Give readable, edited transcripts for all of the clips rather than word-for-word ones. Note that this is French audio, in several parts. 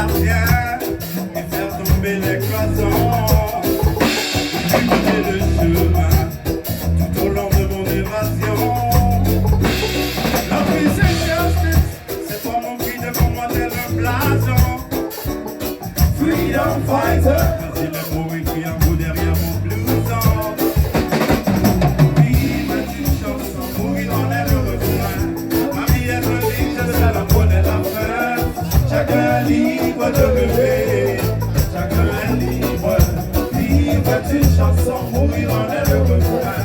gardien et faire tomber les cloisons. Illuminé le chemin tout au long de mon évasion. La vie c'est justice, c'est toi mon cri devant moi tel un blason. Freedom fighter, voici les mots écrits en haut derrière mon blouson. Vivre est une chanson, mourir en est le refrain. Ma vie est un livre, je sais la connaît la fin. Chacun est libre de rêver, chacun est libre. Vivre est une chanson, mourir en est le refrain.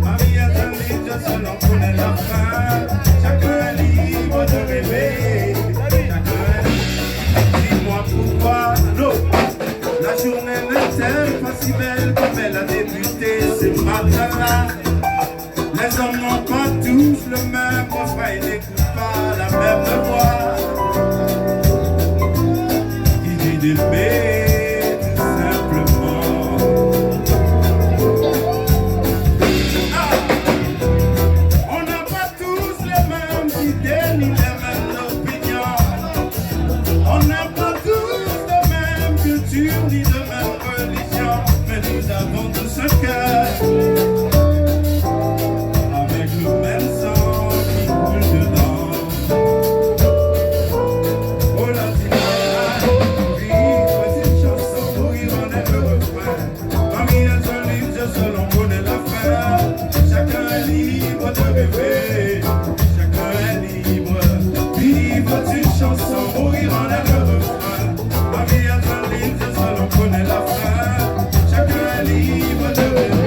Ma vie est un livre, je sais l'on connaît la fin. Chacun est libre de rêver, chacun est libre. Dis-moi pourquoi la journée n'était pas si belle comme elle a débuté ce matin-là. Les hommes n'ont pas tous le même refrain, ils n'écoutent pas la même voix. Il dit d'aimer tout simplement. On n'a pas tous les mêmes idées ni les mêmes opinions. On n'a pas tous de même culture ni de même religion, mais nous avons tous un cœur avec le même sang qui coule dedans. Oh la vivre c'est une chanson, mourir en est le refrain. Parmi les un livre, je seul on connaît la fin. Chacun est libre de rêver, chacun est libre. Vivre c'est une chanson, mourir en est le refrain. Ma vie est un livre, je seul on connaît la fin. Chacun est libre de rêver.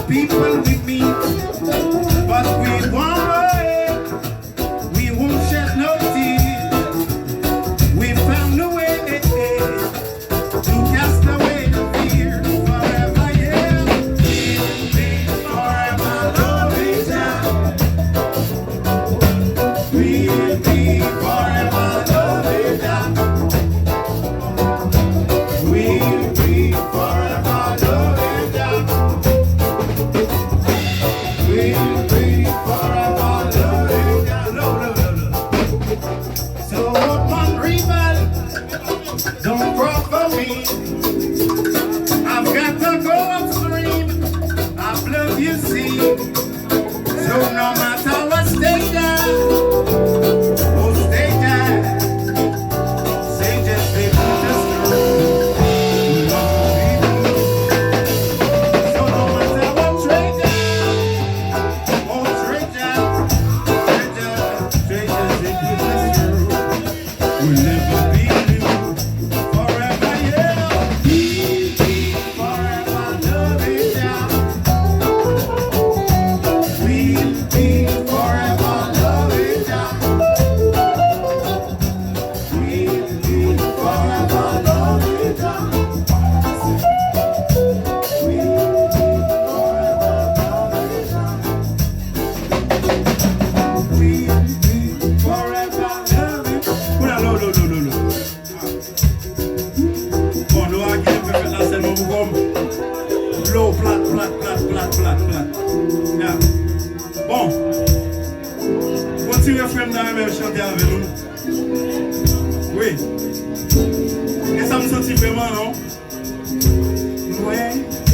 People we meet, but we won't worry, we won't shed no tears. We found a way to cast away the fear forever, yeah. We'll be forever loving down. We'll be forever loving down. We'll be forever loving down. We'll be forever loving down. So one rebel, don't cry for me. I've got to go upstream. I've loved you, see. So no matter what stage oh stay down. Say just stay just through. So no matter what trade we'll never be new forever, yeah. We'll be forever loving down. We'll be forever loving down. We'll be forever loving down. We'll be forever loving down. We'll be forever. même chanter avec nous. Oui. Et ça me sentit vraiment, non? Oui.